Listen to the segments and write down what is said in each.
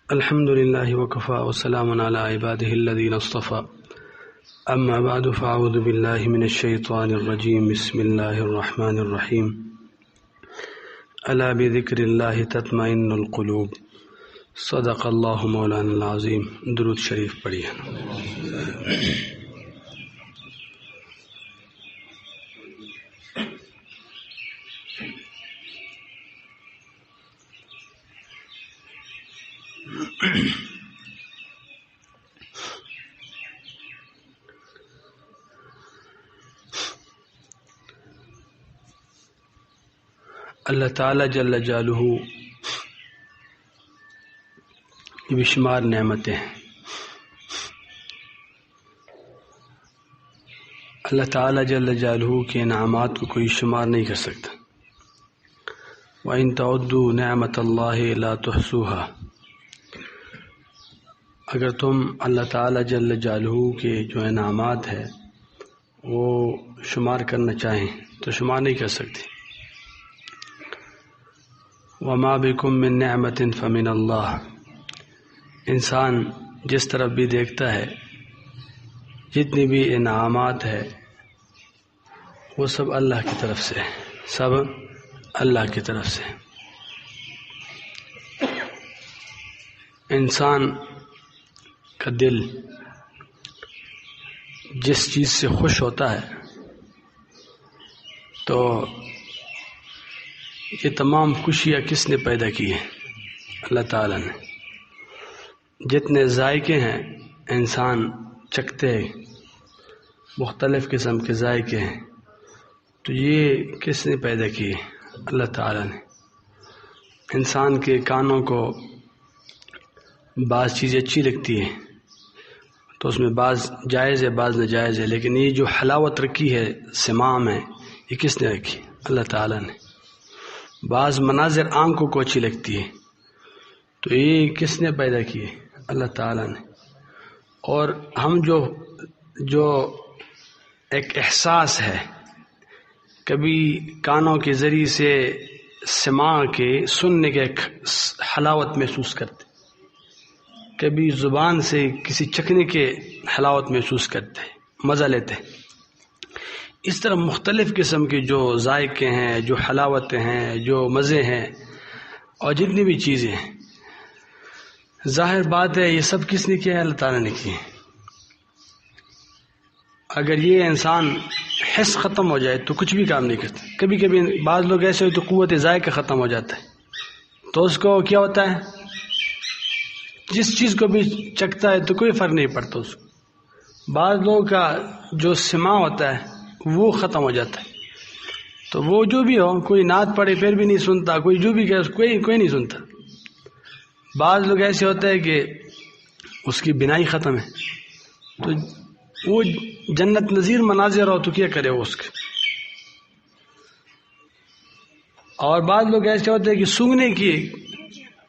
الحمد لله وكفى وسلام على عباده الذين اصطفى أما بعد فأعوذ بالله من الشيطان الرجيم بسم الله الرحمن الرحيم ألا بذكر الله تطمئن القلوب صدق الله مولانا العظيم. درود شریف پڑھیے. اللہ تعالی جل جلالہ کی بے شمار نعمتیں ہیں. اللہ تعالی جل جلالہ کے انعامات کو کوئی شمار نہیں کر سکتا. وَإِن تَعُدُّوا نِعْمَةَ اللَّهِ لَا تُحْصُوهَا. اگر تم اللہ تعالی جل جلالہ کے جو انعامات ہے وہ شمار کرنا چاہیں تو شمار نہیں کر سکتے. وَمَا بِكُم مِّن نِعْمَةٍ فَمِنَ اللَّهِ. انسان جس طرف بھی دیکھتا ہے جتنی بھی انعامات ہے وہ سب اللہ کی طرف سے ہے، سب اللہ کی طرف سے. انسان کا دل جس چیز سے خوش ہوتا ہے تو یہ تمام خوشیاں کس نے پیدا کی ہیں؟ اللہ تعالیٰ نے. جتنے ذائقے ہیں انسان چکھتے ہیں، مختلف قسم کے ذائقے ہیں، تو یہ کس نے پیدا کیے؟ اللہ تعالیٰ نے. انسان کے کانوں کو بعض چیزیں اچھی لگتی ہیں تو اس میں بعض جائز ہے بعض ناجائز ہے، لیکن یہ جو حلاوت رکھی ہے سماع میں یہ کس نے رکھی؟ اللہ تعالیٰ نے. بعض مناظر آنکھوں کو اچھی لگتی ہے تو یہ کس نے پیدا کی ہے؟ اللہ تعالیٰ نے. اور ہم جو ایک احساس ہے، کبھی کانوں کے ذریعے سے سماع کے سننے کے ایک حلاوت محسوس کرتے، کبھی زبان سے کسی چکھنے کے حلاوت محسوس کرتے، مزہ لیتے. اس طرح مختلف قسم کے جو ذائقے ہیں، جو حلاوتیں ہیں، جو مزے ہیں اور جتنی بھی چیزیں ہیں، ظاہر بات ہے یہ سب کس نے کیا ہے؟ اللہ تعالیٰ نے کی ہے. اگر یہ انسان حس ختم ہو جائے تو کچھ بھی کام نہیں کرتا. کبھی کبھی بعض لوگ ایسے ہوتے تو قوت ذائقہ ختم ہو جاتا ہے تو اس کو کیا ہوتا ہے؟ جس چیز کو بھی چکھتا ہے تو کوئی فرق نہیں پڑتا اس کو. بعض لوگوں کا جو سماع ہوتا ہے وہ ختم ہو جاتا ہے تو وہ جو بھی ہو، کوئی نعت پڑھے پھر بھی نہیں سنتا، کوئی جو بھی کہے کوئی نہیں سنتا. بعض لوگ ایسے ہوتا ہے کہ اس کی بینائی ختم ہے تو وہ جنت نظیر مناظر ہو تو کیا کرے وہ اس کے. اور بعض لوگ ایسے ہوتے ہیں کہ سونگنے کی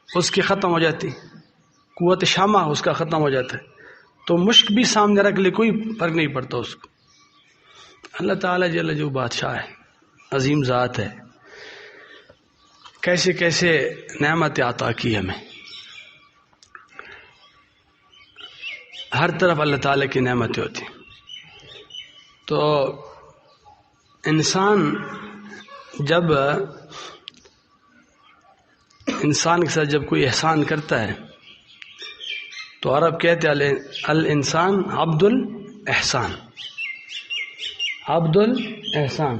اس کی ختم ہو جاتی، قوت شامہ اس کا ختم ہو جاتا ہے تو مشک بھی سامنے رکھ لے کوئی فرق نہیں پڑتا اس کو. اللہ تعالیٰ جل جو بادشاہ ہے، عظیم ذات ہے، کیسے کیسے نعمت عطا کی ہمیں. ہر طرف اللہ تعالیٰ کی نعمتیں ہوتی ہیں. تو انسان جب انسان کے ساتھ جب کوئی احسان کرتا ہے تو عرب کہتے ہیں الانسان عبد الاحسان، عبد الاحسان.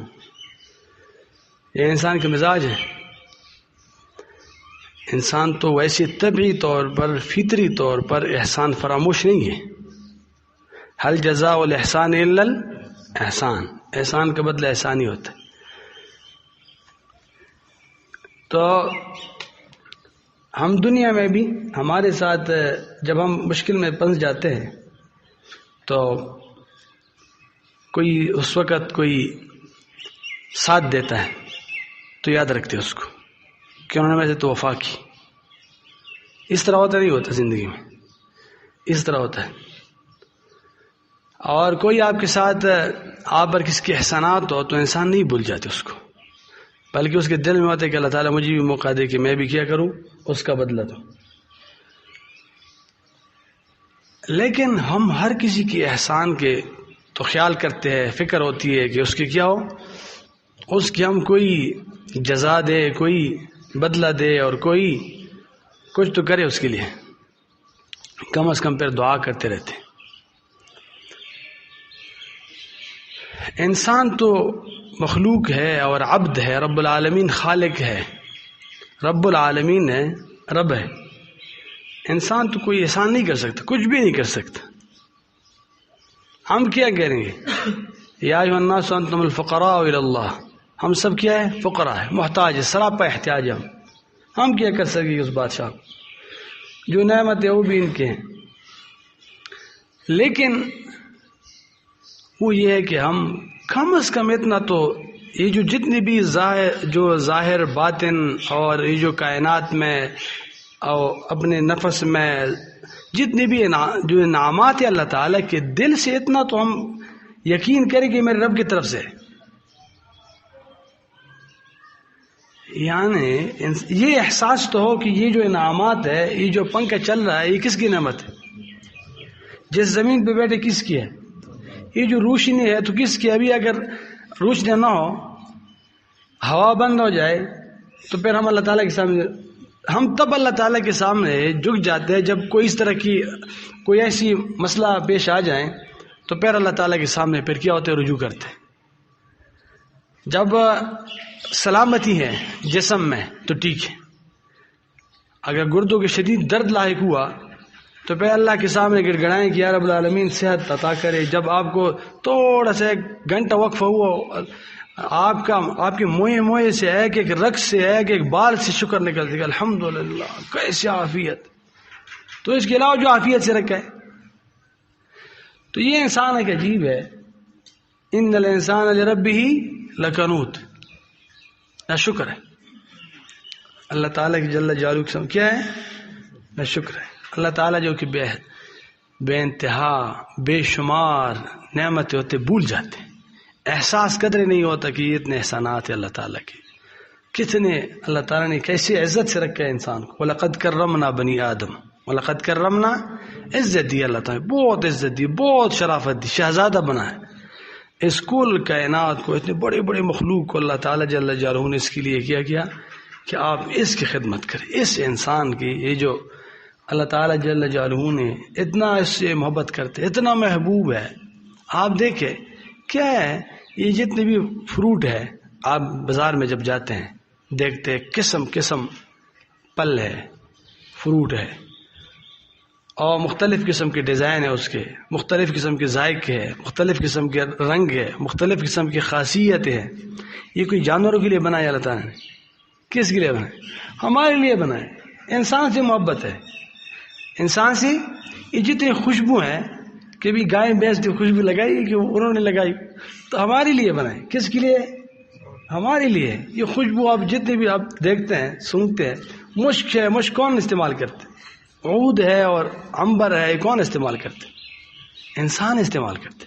یہ انسان کا مزاج ہے. انسان تو ویسے طبعی طور پر فطری طور پر احسان فراموش نہیں ہے. حل جزاء الاحسان الا الاحسان. احسان کا بدلہ احسان ہی ہوتا ہے. تو ہم دنیا میں بھی ہمارے ساتھ جب ہم مشکل میں پھنس جاتے ہیں تو کوئی اس وقت کوئی ساتھ دیتا ہے تو یاد رکھتے اس کو کہ انہوں نے ویسے تو وفا کی. اس طرح ہوتا نہیں ہوتا زندگی میں، اس طرح ہوتا ہے. اور کوئی آپ کے ساتھ آپ پر کس کے احسانات ہو تو انسان نہیں بھول جاتے اس کو. بلکہ اس کے دل میں ہوتا ہے کہ اللہ تعالیٰ مجھے بھی موقع دے کہ میں بھی کیا کروں، اس کا بدلہ دوں. لیکن ہم ہر کسی کے احسان کے تو خیال کرتے ہیں، فکر ہوتی ہے کہ اس کے کیا ہو، اس کی ہم کوئی جزا دے، کوئی بدلہ دے، اور کوئی کچھ تو کرے اس کے لیے. کم از کم پھر دعا کرتے رہتے. انسان تو مخلوق ہے اور عبد ہے، رب العالمین خالق ہے، رب العالمین ہے، رب ہے. انسان تو کوئی احسان نہیں کر سکتا، کچھ بھی نہیں کر سکتا. ہم کیا کریں گے؟ یا ایھا الناس انتم الفقراء الی اللہ. ہم سب کیا ہے؟ فقراء ہے، محتاج ہے، سراپا احتیاج ہے. ہم کیا کر سکیں گے اس بادشاہ کو؟ جو نعمت ہے وہ بھی ان کے ہیں. لیکن وہ یہ ہے کہ ہم کم از کم اتنا تو یہ جو جتنی بھی ظاہر باطن اور یہ جو کائنات میں اور اپنے نفس میں جتنی بھی جو انعامات ہیں اللہ تعالیٰ کے، دل سے اتنا تو ہم یقین کریں کہ میرے رب کی طرف سے. یعنی یہ احساس تو ہو کہ یہ جو انعامات ہے، یہ جو پنکھا چل رہا ہے، یہ کس کی نعمت ہے؟ جس زمین پہ بیٹھے کس کی ہے؟ یہ جو روشنی ہے تو کس کی؟ ابھی اگر روشنی نہ ہو، ہوا بند ہو جائے، تو پھر ہم اللہ تعالیٰ کے سامنے، ہم تب اللہ تعالیٰ کے سامنے جھک جاتے ہیں جب کوئی اس طرح کی کوئی ایسی مسئلہ پیش آ جائیں، تو پھر اللہ تعالیٰ کے سامنے پھر کیا ہوتے ہیں؟ رجوع کرتے ہیں. جب سلامتی ہے جسم میں تو ٹھیک ہے، اگر گردوں کے شدید درد لاحق ہوا تو پھر اللہ کے سامنے گڑ گڑائیں کہ یا رب العالمین صحت عطا کرے. جب آپ کو تھوڑا سا 1 گھنٹہ وقفہ ہوا، آپ کے موئے سے ایک رگ سے ایک بال سے شکر نکلتے کہ الحمدللہ کیسی عافیت. تو اس کے علاوہ جو عافیت سے رکھا ہے، تو یہ انسان ایک عجیب ہے. ان الانسان لربہ لکنوت. نہ شکر ہے اللہ تعالیٰ کی جل جلالہ کی کیا ہے؟ نہ شکر ہے اللہ تعالیٰ جو کہ بے انتہا بے شمار نعمتیں ہوتے بھول جاتے ہیں. احساس قدر نہیں ہوتا کہ یہ اتنے احسانات ہیں اللہ تعالیٰ کے، کتنے اللہ تعالیٰ نے کیسے عزت سے رکھا ہے انسان کو. وَلَقَدْ كَرَّمْنَا بَنِي آدم. وَلَقَدْ كَرَّمْنَا، عزت دی اللہ تعالیٰ، بہت عزت دی، بہت شرافت دی، شہزادہ بنا ہے. اس کل کائنات کو، اتنے بڑے بڑے مخلوق کو اللہ تعالیٰ جل جلالہ نے اس کے لیے کیا کہ آپ اس کی خدمت کریں. اس انسان کی، یہ جو اللہ تعالیٰ جل جلالہ نے اتنا اس سے محبت کرتے، اتنا محبوب ہے. آپ دیکھیں کیا ہے، یہ جتنے بھی فروٹ ہے، آپ بازار میں جب جاتے ہیں دیکھتے ہیں قسم قسم پل ہے، فروٹ ہے، اور مختلف قسم کے ڈیزائن ہے، اس کے مختلف قسم کے ذائقے ہے، مختلف قسم کے رنگ ہے، مختلف قسم کی خاصیتیں ہیں. یہ کوئی جانوروں کے لیے بنایا اللہ تعالیٰ نے؟ کس کے لیے بنائے؟ ہمارے لیے بنائے. انسان سے محبت ہے، انسان سے. یہ جتنی خوشبو ہیں کہ بھی گائے بھینس کی خوشبو لگائی کہ انہوں نے لگائی، تو ہمارے لیے بنائے. کس کے لیے؟ ہمارے لیے. یہ خوشبو آپ جتنے بھی آپ دیکھتے ہیں سنتے ہیں، مشک ہے، مشک کون استعمال کرتے؟ عود ہے اور عنبر ہے، کون استعمال کرتے؟ انسان استعمال کرتے.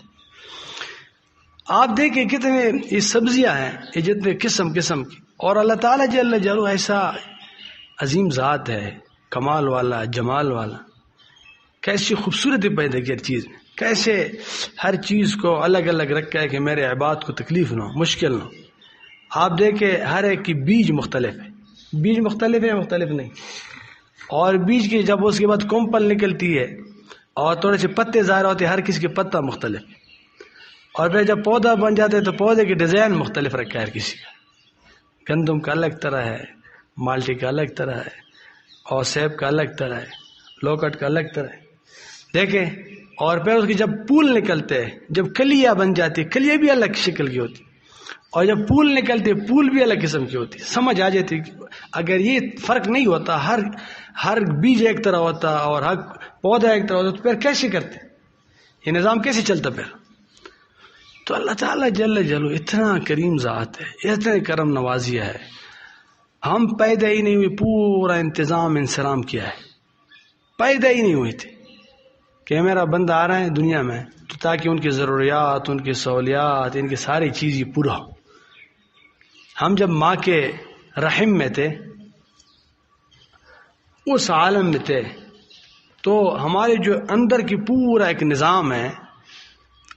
آپ دیکھیں کتنے یہ سبزیاں ہیں، یہ جتنے قسم قسم کی. اور اللہ تعالیٰ جل جلالہ ایسا عظیم ذات ہے، کمال والا، جمال والا. کیسی خوبصورتی پیدا کی ہر چیز میں، کیسے ہر چیز کو الگ الگ رکھا ہے کہ میرے عباد کو تکلیف نہ ہو، مشکل نہ ہو. آپ دیکھیں ہر ایک کی بیج مختلف ہے. بیج مختلف ہے، مختلف نہیں. اور بیج کی جب اس کے بعد کمپل نکلتی ہے اور تھوڑے سے پتے ظاہر ہوتے ہیں، ہر کسی کے پتا مختلف. اور پھر جب پودا بن جاتے ہیں تو پودے کے ڈیزائن مختلف رکھا ہے ہر کسی کا. گندم کا الگ طرح ہے، مالٹی کا الگ طرح ہے، اور سیب کا الگ طرح ہے، لوکٹ کا الگ طرح ہے. دیکھیں، اور پھر اس کے جب پھول نکلتے ہیں، جب کلیاں بن جاتی، کلیاں بھی الگ شکل کی ہوتی، اور جب پھول نکلتے پھول بھی الگ قسم کی ہوتی. سمجھ آ جاتی کہ اگر یہ فرق نہیں ہوتا، ہر بیج ایک طرح ہوتا اور ہر پودا ایک طرح ہوتا، تو پھر کیسے کرتے؟ یہ نظام کیسے چلتا پھر؟ تو اللہ تعالیٰ جل جلالہ اتنا کریم ذات ہے، اتنا کرم نوازیہ ہے. ہم پیدا ہی نہیں ہوئے، پورا انتظام انسلام کیا ہے. پیدا ہی نہیں ہوئے تھے کہ میرا بندہ آ رہا ہے دنیا میں تو تاکہ ان کی ضروریات، ان کی سہولیات، ان کی ساری چیزیں پورا ہو. ہم جب ماں کے رحم میں تھے، اس عالم میں تھے، تو ہمارے جو اندر کی پورا ایک نظام ہے،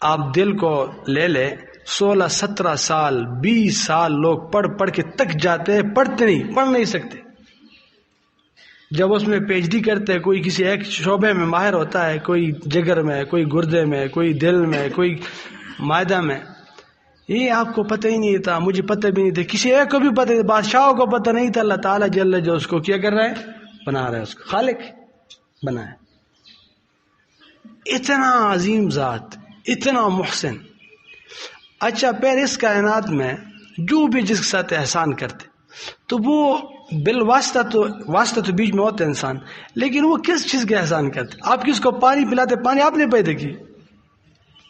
آپ دل کو لے لے، 16-17 سال 20 سال لوگ پڑھ کے تک جاتے، پڑھ نہیں سکتے. جب اس میں پی ایچ ڈی کرتے، کوئی کسی ایک شعبے میں ماہر ہوتا ہے، کوئی جگر میں، کوئی گردے میں، کوئی دل میں، کوئی معدہ میں. یہ آپ کو پتہ ہی نہیں تھا، مجھے پتہ بھی نہیں تھا، کسی ایک کو بھی پتہ نہیں، بادشاہوں کو پتہ نہیں تھا. اللہ تعالیٰ جل جو اس کو کیا کر رہا ہے، بنا رہا ہے، اس کو خالق بنا ہے. اتنا عظیم ذات، اتنا محسن. اچھا، پھر اس کائنات میں جو بھی جس کے ساتھ احسان کرتے، تو وہ بالواسطہ تو بیچ میں ہوتا ہے انسان، لیکن وہ کس چیز کے احسان کرتے؟ آپ کس کو پانی پلاتے، پانی آپ نے پیدا کی،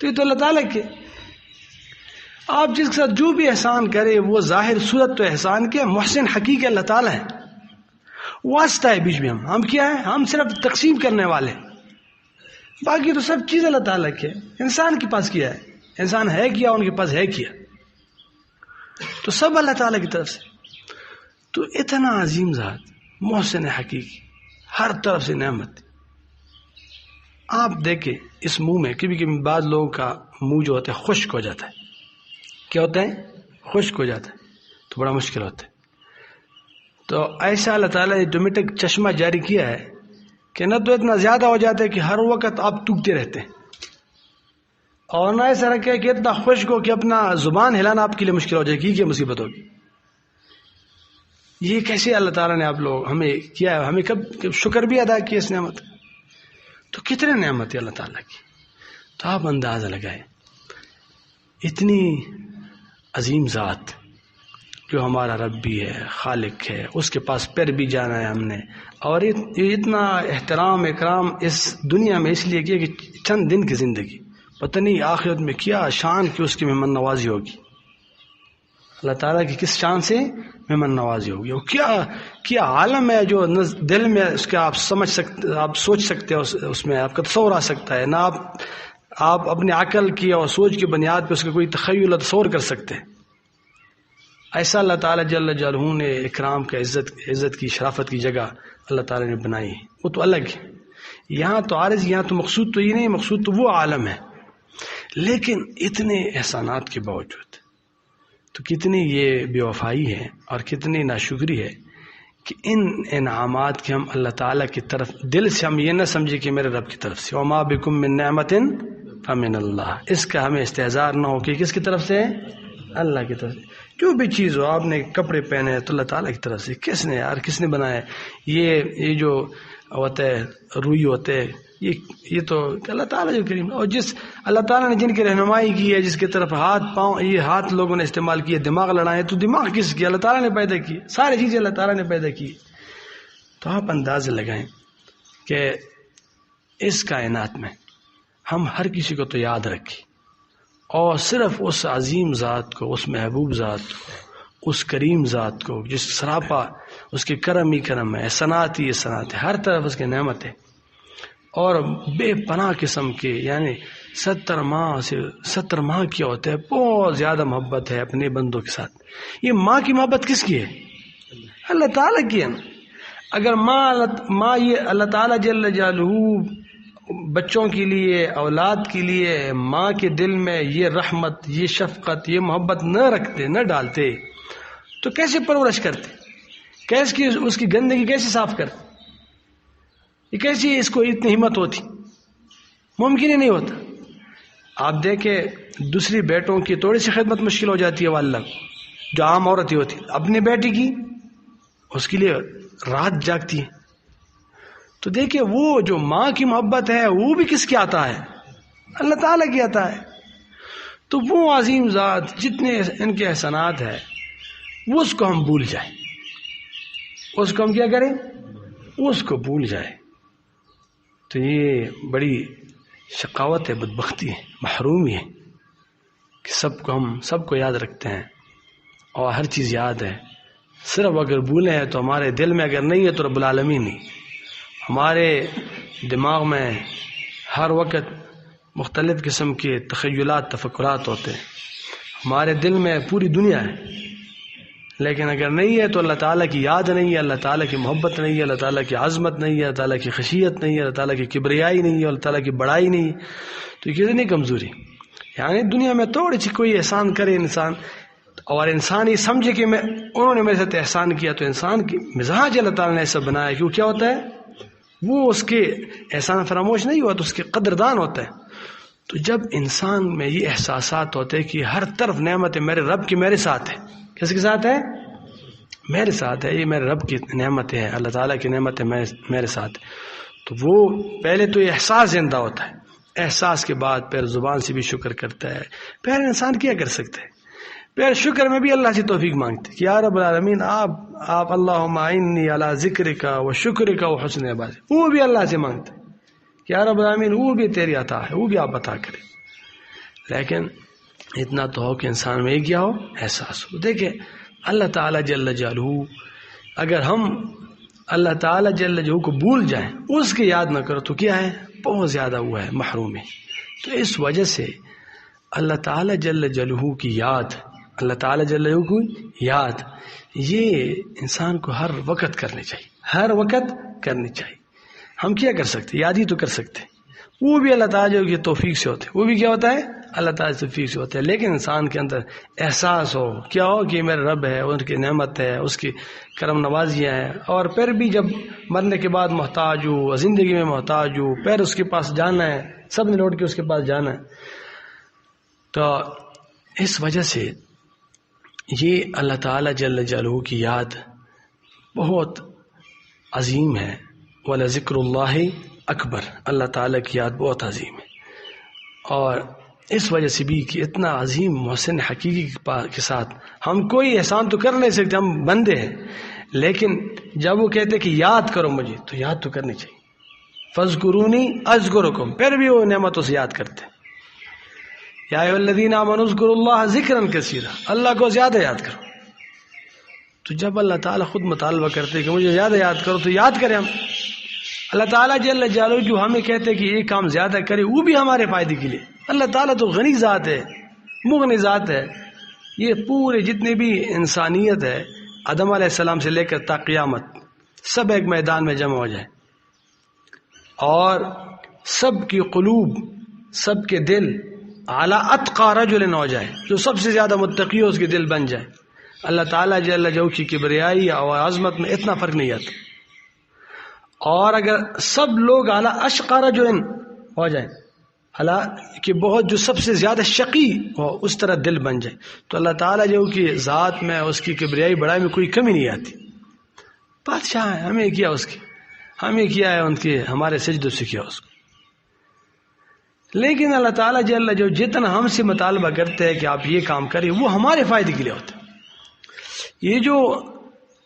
تو یہ تو اللہ تعالیٰ کے. آپ جس کے ساتھ جو بھی احسان کرے، وہ ظاہر صورت تو احسان کے، محسن حقیقی اللہ تعالیٰ ہے. واسطہ ہے بیچ میں، ہم کیا ہے، ہم صرف تقسیم کرنے والے، باقی تو سب چیز اللہ تعالیٰ کے. انسان کے پاس کیا ہے، انسان ہے کیا، ان کے پاس ہے کیا، تو سب اللہ تعالیٰ کی طرف سے. تو اتنا عظیم ذات، محسن حقیقی، ہر طرف سے نعمت. آپ دیکھیں اس منہ میں، کبھی کبھی بعض لوگوں کا منہ جو ہوتا ہے خشک ہو جاتا ہے. کیا ہوتا ہے؟ خشک ہو جاتا ہے، تو بڑا مشکل ہوتا ہے. تو ایسا اللہ تعالیٰ نے آٹومیٹک چشمہ جاری کیا ہے کہ نہ تو اتنا زیادہ ہو جاتا ہے کہ ہر وقت آپ تھوکتے رہتے ہیں، اور نہ ایسا رکھے کہ اتنا خشک ہو کہ اپنا زبان ہلانا آپ کے لیے مشکل ہو جائے گی. کیا مصیبت ہوگی؟ یہ کیسے اللہ تعالیٰ نے آپ لوگ ہمیں کیا ہے، ہمیں کب شکر بھی ادا کیا اس نعمت. تو کتنے نعمت ہے اللہ تعالیٰ کی. تو آپ اندازہ لگائیں، اتنی عظیم ذات جو ہمارا رب بھی ہے، خالق ہے، اس کے پاس پھر بھی جانا ہے ہم نے. اور اتنا احترام اکرام اس دنیا میں اس لیے کیا کہ چند دن کی زندگی، پتہ نہیں آخرت میں کیا شان کی اس کی مہمان نوازی ہوگی. اللہ تعالیٰ کی کس شان سے مہمان نوازی ہوگی. وہ کیا عالم ہے جو دل میں اس کے آپ سمجھ سکتے، آپ سوچ سکتے ہو، اس میں آپ کا تصور آ سکتا ہے. نہ آپ اپنے عقل کی اور سوچ کی بنیاد پہ اس کا کوئی تخیل تصور کر سکتے ہیں. ایسا اللہ تعالیٰ جل جلالہ نے اکرام کا، عزت کی، شرافت کی جگہ اللہ تعالیٰ نے بنائی ہے. وہ تو الگ ہے. یہاں تو عارض، یہاں تو مقصود تو یہ نہیں، مقصود تو وہ عالم ہے. لیکن اتنے احسانات کے باوجود تو کتنی یہ بے وفائی ہے اور کتنی ناشکری ہے کہ ان انعامات کے ہم اللہ تعالیٰ کی طرف دل سے ہم یہ نہ سمجھے کہ میرے رب کی طرف سے. وما بکم من نعمت فمن اللہ، اس کا ہمیں استحضار نہ ہو کہ کس کی طرف سے، اللہ کی طرف سے. جو بھی چیز ہو، آپ نے کپڑے پہنے ہیں تو اللہ تعالیٰ کی طرف سے. کس نے یار، کس نے بنایا؟ یہ جو ہوتا ہے روئی ہوتے ہے، یہ تو اللہ تعالیٰ جو کریم. اور جس اللہ تعالیٰ نے جن کی رہنمائی کی ہے، جس کی طرف ہاتھ پاؤں، یہ ہاتھ لوگوں نے استعمال کیے، دماغ لڑائے، تو دماغ کس کی؟ اللہ تعالیٰ نے پیدا کی. ساری چیزیں اللہ تعالیٰ نے پیدا کی. تو آپ اندازہ لگائیں کہ اس کائنات میں ہم ہر کسی کو تو یاد رکھیں، اور صرف اس عظیم ذات کو، اس محبوب ذات کو، اس کریم ذات کو، جس سراپا اس کے کرم ہی کرم ہے، صنعت ہی صنعت ہے، ہر طرف اس کی نعمت ہے. اور بے پناہ قسم کے، یعنی 70 ماہ کیا ہوتا ہے، بہت زیادہ محبت ہے اپنے بندوں کے ساتھ. یہ ماں کی محبت کس کی ہے؟ اللہ تعالیٰ کی ہے. اگر ماں یہ اللہ تعالیٰ جل جلالہ بچوں کے لیے، اولاد کے لیے ماں کے دل میں یہ رحمت، یہ شفقت، یہ محبت نہ رکھتے، نہ ڈالتے، تو کیسے پرورش کرتے؟ کیسے اس کی گندگی کیسے صاف کرتے؟ یہ کیسی اس کو اتنی ہمت ہوتی؟ ممکن ہی نہیں ہوتا. آپ دیکھیں دوسری بیٹوں کی تھوڑی سی خدمت مشکل ہو جاتی ہے والدہ، جو عام عورت ہی ہوتی، اپنے بیٹی کی اس کے لیے رات جاگتی ہے. تو دیکھیں وہ جو ماں کی محبت ہے وہ بھی کس کی عطا ہے؟ اللہ تعالیٰ کی عطا ہے. تو وہ عظیم ذات جتنے ان کے احسانات ہیں، وہ اس کو ہم بھول جائیں، اس کو ہم کیا کریں؟ اس کو بھول جائیں. تو یہ بڑی شقاوت ہے، بدبختی ہے، محرومی ہے کہ سب کو یاد رکھتے ہیں اور ہر چیز یاد ہے. صرف اگر بھولے ہیں تو ہمارے دل میں، اگر نہیں ہے تو رب العالمین نہیں. ہمارے دماغ میں ہر وقت مختلف قسم کے تخیلات، تفکرات ہوتے ہیں. ہمارے دل میں پوری دنیا ہے، لیکن اگر نہیں ہے تو اللہ تعالیٰ کی یاد نہیں ہے، اللہ تعالیٰ کی محبت نہیں ہے، اللہ تعالیٰ کی عظمت نہیں ہے، اللہ تعالیٰ کی خشیت نہیں ہے، اللہ تعالیٰ کی کبریائی نہیں ہے، اللہ تعالیٰ کی بڑائی نہیں ہے، تو یہ کتنی کمزوری. یعنی دنیا میں تھوڑی سی کوئی احسان کرے انسان اور انسان یہ سمجھے کہ انہوں نے میرے ساتھ احسان کیا، تو انسان کی مزاج اللہ تعالیٰ نے ایسا بنایا. کیوں کیا ہوتا ہے وہ اس کے احسان فراموش نہیں ہوا تو اس کے قدردان ہوتا ہے. تو جب انسان میں یہ احساسات ہوتے ہیں کہ ہر طرف نعمت ہے میرے رب کی میرے ساتھ ہے، کس کے ساتھ ہے؟ میرے ساتھ ہے، یہ میرے رب کی نعمت ہے، اللہ تعالیٰ کی نعمت ہے میرے ساتھ، تو وہ پہلے تو یہ احساس زندہ ہوتا ہے. احساس کے بعد پھر زبان سے بھی شکر کرتا ہے. پھر انسان کیا کر سکتے ہیں؟ پھر شکر میں بھی اللہ سے توفیق مانگتے کہ یا رب العالمین آپ اللہم اعنی علی ذکرک و شکرک و حسن عبادتک. وہ بھی اللہ سے مانگتے کہ یا رب العالمین وہ بھی تیری عطا ہے، وہ بھی آپ عطا کریں. لیکن اتنا تو ہو کہ انسان میں کیا ہو؟ احساس ہو. دیکھیں اللہ تعالیٰ جل جلالہ، اگر ہم اللہ تعالیٰ جل جلالہ کو بھول جائیں، اس کی یاد نہ کرو تو کیا ہے؟ بہت زیادہ ہوا ہے محرومی. تو اس وجہ سے اللہ تعالیٰ جل جلالہ کی یاد، اللہ تعالیٰ جل جلالہ کی یاد یہ انسان کو ہر وقت کرنی چاہیے، ہر وقت کرنی چاہیے. ہم کیا کر سکتے؟ یاد ہی تو کر سکتے، وہ بھی اللہ تعالیٰ کی توفیق سے ہوتے، وہ بھی کیا ہوتا ہے؟ اللہ تعالیٰ کی توفیق سے ہوتا ہے. لیکن انسان کے اندر احساس ہو، کیا ہو کہ میرا رب ہے، ان کی نعمت ہے، اس کی کرم نوازیاں ہیں، اور پھر بھی جب مرنے کے بعد محتاج ہوں، زندگی میں محتاج ہوں، پھر اس کے پاس جانا ہے، سب نے لوٹ کے اس کے پاس جانا ہے. تو اس وجہ سے یہ اللہ تعالیٰ جل جلالہ کی یاد بہت عظیم ہے. وَلَذِكْرُ اللَّهِ اکبر، اللہ تعالیٰ کی یاد بہت عظیم ہے. اور اس وجہ سے بھی کہ اتنا عظیم محسن حقیقی کے ساتھ ہم کوئی احسان تو کر نہیں سکتے، ہم بندے ہیں. لیکن جب وہ کہتے کہ یاد کرو مجھے، تو یاد تو کرنی چاہیے. فَاذْكُرُونِي أَذْكُرُكُمْ، پھر بھی وہ نعمتوں سے یاد کرتے. یا ایھا الذین آمنوا اذکروا اللہ ذکرا کثیرا، اللہ کو زیادہ یاد کرو. تو جب اللہ تعالیٰ خود مطالبہ کرتے کہ مجھے زیادہ یاد کرو تو یاد کریں ہم. اللہ تعالیٰ جل جلالہ جو ہمیں کہتے کہ یہ کام زیادہ کرے، وہ بھی ہمارے فائدے کے لیے. اللہ تعالیٰ تو غنی ذات ہے، مغنی ذات ہے. یہ پورے جتنے بھی انسانیت ہے، آدم علیہ السلام سے لے کر تا قیامت، سب ایک میدان میں جمع ہو جائے اور سب کی قلوب، سب کے دل اعلی اتقی رجل ہو جائے، جو سب سے زیادہ متقی ہو اس کے دل بن جائے. اللہ تعالیٰ جل جلالہ کی کبریائی اور عظمت میں اتنا فرق نہیں آتا. اور اگر سب لوگ اعلی اشقی رجل ہو جائیں، کہ بہت جو سب سے زیادہ شقی ہو اس طرح دل بن جائے، تو اللہ تعالیٰ جو کی ذات میں، اس کی کبریائی بڑائی میں کوئی کمی نہیں آتی. بادشاہ ہے، ہمیں کیا اس کی، ہمیں کیا ہے ان کے، ہمارے سجدوں سے کیا اس کو. لیکن اللہ تعالیٰ جل جو جتنا ہم سے مطالبہ کرتے ہیں کہ آپ یہ کام کریں، وہ ہمارے فائدے کے لیے ہوتا ہے. یہ جو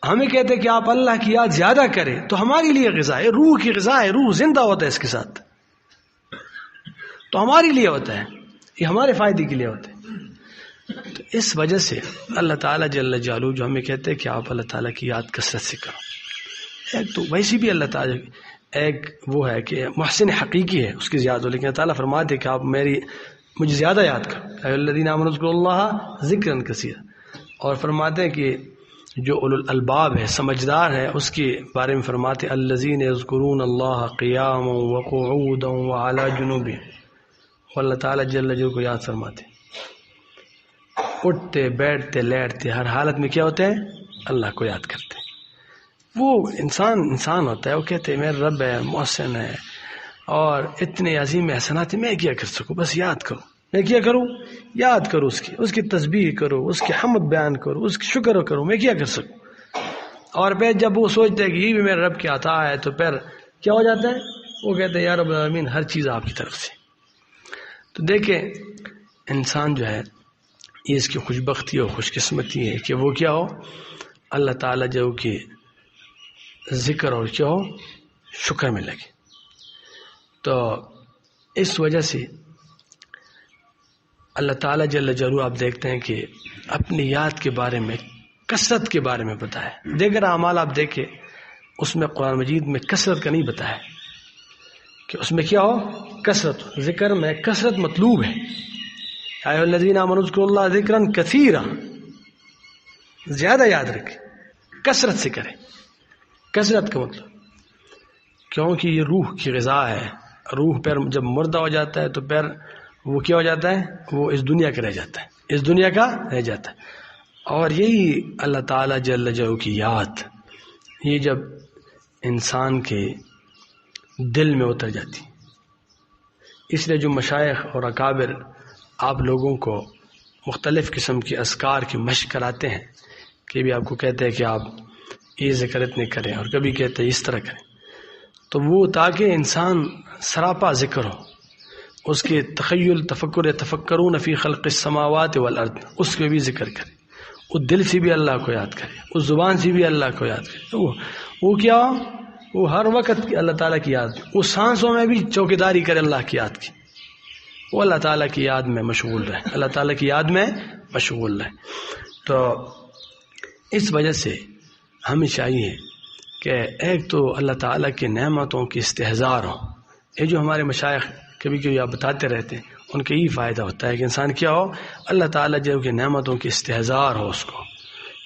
ہمیں کہتے ہیں کہ آپ اللہ کی یاد زیادہ کریں، تو ہمارے لیے غذا ہے، روح کی غذا ہے، روح زندہ ہوتا ہے اس کے ساتھ، تو ہمارے لیے ہوتا ہے، یہ ہمارے فائدے کے لیے ہوتا ہے. تو اس وجہ سے اللہ تعالیٰ جل جلالہ جو ہمیں کہتے ہیں کہ آپ اللہ تعالیٰ کی یاد کثرت سے کرو. ایک تو ویسے بھی اللہ تعالیٰ ایک وہ ہے کہ محسن حقیقی ہے، اس کی زیادہ ہو، لیکن اللہ تعالیٰ فرماتے کہ آپ مجھے زیادہ یاد کرو. اے الذین آمنوا اذکروا اللہ ذکرا کثیرا. اور فرماتے ہیں کہ جو اولو الالباب ہے، سمجھدار ہے، اس کے بارے میں فرماتے ہیں الذین یذکرون اللہ قیاما وقعودا وعلی جنوبہم. اللہ تعالیٰ جل جلالہ کو یاد فرماتے، اٹھتے بیٹھتے لیٹتے ہر حالت میں کیا ہوتے ہیں؟ اللہ کو یاد کرتے. وہ انسان ہوتا ہے، وہ کہتے ہیں میرا رب ہے، محسن ہے، اور اتنے عظیم احسانات میں کیا کر سکوں، بس یاد کرو. میں کیا کروں؟ یاد کرو اس کی تسبیح کرو، اس کی حمد بیان کرو، اس کی شکر کرو، میں کیا کر سکوں. اور پھر جب وہ سوچتے ہیں کہ یہ بھی میرے رب کی عطا ہے، تو پھر کیا ہو جاتا ہے؟ وہ کہتے ہیں یا رب العالمین ہر چیز آپ کی طرف سے. تو دیکھیں انسان جو ہے، یہ اس کی خوش بختی اور خوش قسمتی ہے کہ وہ کیا ہو، اللہ تعالیٰ جو کہ ذکر اور کیا ہو، شکر میں لگے. تو اس وجہ سے اللہ تعالیٰ جل جلالہ آپ دیکھتے ہیں کہ اپنی یاد کے بارے میں، کثرت کے بارے میں بتایا. دیگر اعمال آپ دیکھیں، اس میں قرآن مجید میں کثرت کا نہیں بتایا کہ اس میں کیا ہو، کثرت. ذکر میں کثرت مطلوب ہے. اے الذین آمنوا اذکروا اللہ ذکرا کثیرا. زیادہ یاد رکھے، کثرت سے کرے. کثرت کا مطلب کیونکہ یہ روح کی غذا ہے. روح پھر جب مردہ ہو جاتا ہے تو پھر وہ کیا ہو جاتا ہے؟ وہ اس دنیا کا رہ جاتا ہے، اس دنیا کا رہ جاتا ہے. اور یہی اللہ تعالیٰ جل جلالہ کی یاد، یہ جب انسان کے دل میں اتر جاتی، اس لیے جو مشائخ اور اکابر آپ لوگوں کو مختلف قسم کی اذکار کی مشق کراتے ہیں، کہ بھی آپ کو کہتے ہیں کہ آپ یہ ذکر اتنے کریں، اور کبھی کہتے ہیں اس طرح کریں، تو وہ تاکہ انسان سراپا ذکر ہو، اس کے تخیل تفکر تفکرون فی خلق السماوات والارض، اس کے بھی ذکر کرے، وہ دل سے بھی اللہ کو یاد کرے، اس زبان سے بھی اللہ کو یاد کرے. وہ کیا ہو؟ وہ ہر وقت اللہ تعالیٰ کی یاد، وہ سانسوں میں بھی چوکیداری کرے اللہ کی یاد کی، وہ اللہ تعالیٰ کی یاد میں مشغول رہے، اللہ تعالیٰ کی یاد میں مشغول رہے. تو اس وجہ سے ہمیں چاہیے کہ ایک تو اللہ تعالیٰ کی نعمتوں کی استحضار ہو. یہ جو ہمارے مشائخ کبھی کبھی آپ بتاتے رہتے ہیں، ان کا یہی فائدہ ہوتا ہے کہ انسان کیا ہو؟ اللہ تعالیٰ جب کہ نعمتوں کی استحضار ہو اس کو،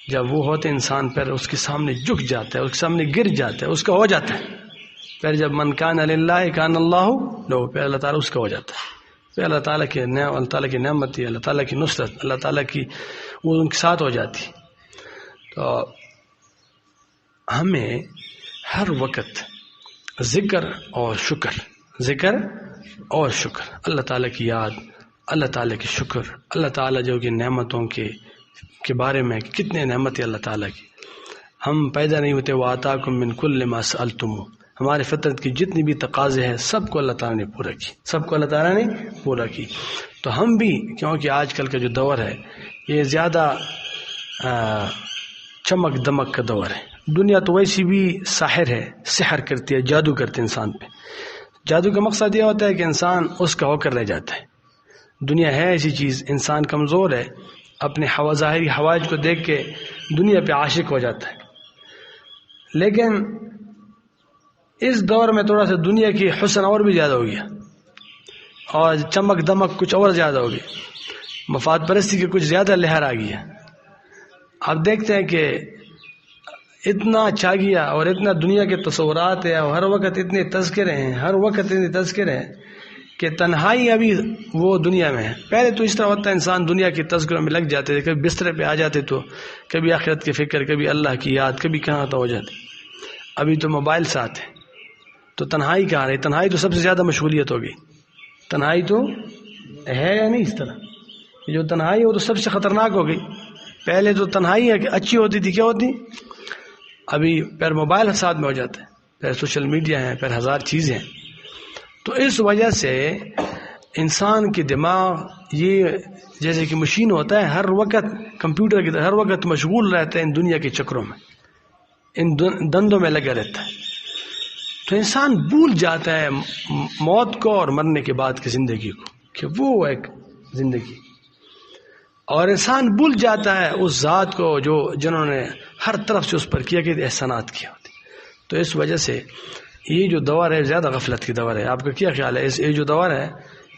جب وہ ہوتے انسان پھر اس کے سامنے جھک جاتا ہے، اس کے سامنے گر جاتا ہے، اس کا ہو جاتا ہے. پھر جب من کان للہ کان اللہ لو، پھر اللہ تعالیٰ اس کا ہو جاتا ہے. پھر اللہ تعالیٰ کی نعمت، اللہ تعالیٰ کی نصرت، اللہ تعالیٰ کی وہ ان کے ساتھ ہو جاتی. تو ہمیں ہر وقت ذکر اور شکر، اللہ تعالیٰ کی یاد، اللہ تعالیٰ کی شکر، اللہ تعالیٰ جو کہ نعمتوں کے بارے میں کتنے نعمتیں اللہ تعالیٰ کی. ہم پیدا نہیں ہوتے وَآتَاكُم مِّن كُلِّ مَا سَأَلْتُمُوهُ، ہمارے فطرت کی جتنی بھی تقاضے ہیں سب کو اللہ تعالیٰ نے پورا کی، سب کو اللہ تعالیٰ نے پورا کی. تو ہم بھی، کیونکہ آج کل کا جو دور ہے یہ زیادہ چمک دمک کا دور ہے. دنیا تو ویسی بھی ساحر ہے، سحر کرتی ہے، جادو کرتے انسان پہ. جادو کا مقصد یہ ہوتا ہے کہ انسان اس کا ہو کر رہ جاتا ہے. دنیا ہے ایسی چیز، انسان کمزور ہے، اپنے ظاہری حوائج کو دیکھ کے دنیا پہ عاشق ہو جاتا ہے. لیکن اس دور میں تھوڑا سا دنیا کی حسن اور بھی زیادہ ہو گیا، اور چمک دمک کچھ اور زیادہ ہو گئی، مفاد پرستی کی کچھ زیادہ لہر آ گئی ہے. آپ دیکھتے ہیں کہ اتنا چھا گیا اور اتنا دنیا کے تصورات ہیں، اور ہر وقت اتنے تذکرے ہیں کہ تنہائی ابھی وہ دنیا میں ہے. پہلے تو اس طرح ہوتا ہے انسان دنیا کے تذکروں میں لگ جاتے تھے، کبھی بسترے پہ آ جاتے تو کبھی آخرت کی فکر، کبھی اللہ کی یاد، کبھی کہاں تو ہو جاتی. ابھی تو موبائل ساتھ ہے تو تنہائی کہاں رہی؟ تنہائی تو سب سے زیادہ مشغولیت ہو گئی. تنہائی تو ہے یا نہیں؟ اس طرح جو تنہائی ہے وہ تو سب سے خطرناک ہو گئی. پہلے تو تنہائی ہے کہ اچھی ہوتی تھی، کیا ہوتی؟ ابھی پھر موبائل ساتھ میں ہو جاتا ہے، پھر سوشل میڈیا ہے، پھر ہزار چیزیں ہیں. تو اس وجہ سے انسان کے دماغ یہ جیسے کہ مشین ہوتا ہے، ہر وقت کمپیوٹر کی طرح ہر وقت مشغول رہتا ہے ان دنیا کے چکروں میں، ان دندوں میں لگا رہتا ہے. تو انسان بھول جاتا ہے موت کو اور مرنے کے بعد کی زندگی کو، کہ وہ ایک زندگی، اور انسان بھول جاتا ہے اس ذات کو جنہوں نے ہر طرف سے اس پر کیا کہ احسانات کیا ہوتے. تو اس وجہ سے یہ جو دور ہے زیادہ غفلت کی دور ہے. آپ کا کیا خیال ہے؟ یہ جو دور ہے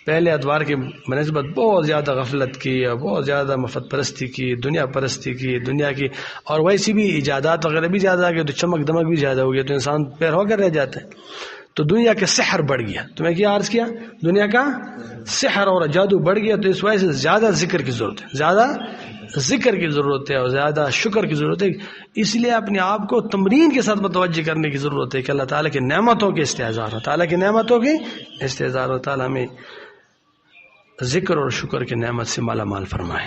پہلے ادوار کے بنسبت بہت زیادہ غفلت کی، اور بہت زیادہ مفت پرستی کی، دنیا پرستی کی، دنیا کی، اور ویسی بھی ایجادات وغیرہ بھی زیادہ آ گئے، تو چمک دمک بھی زیادہ ہو گیا، تو انسان پیر ہو کر رہ جاتا ہے. تو دنیا کا سحر بڑھ گیا. تو میں کیا عرض کیا؟ دنیا کا سحر اور جادو بڑھ گیا. تو اس وجہ سے زیادہ ذکر کی ضرورت ہے، زیادہ ذکر کی ضرورت ہے، اور زیادہ شکر کی ضرورت ہے. اس لیے اپنے آپ کو تمرین کے ساتھ متوجہ کرنے کی ضرورت ہے کہ اللہ تعالیٰ کی نعمتوں کے استحضار ہو، تعالیٰ کی نعمتوں کی استحضار ہو. تعالیٰ ہمیں ذکر اور شکر کی نعمت سے مالا مال فرمائے.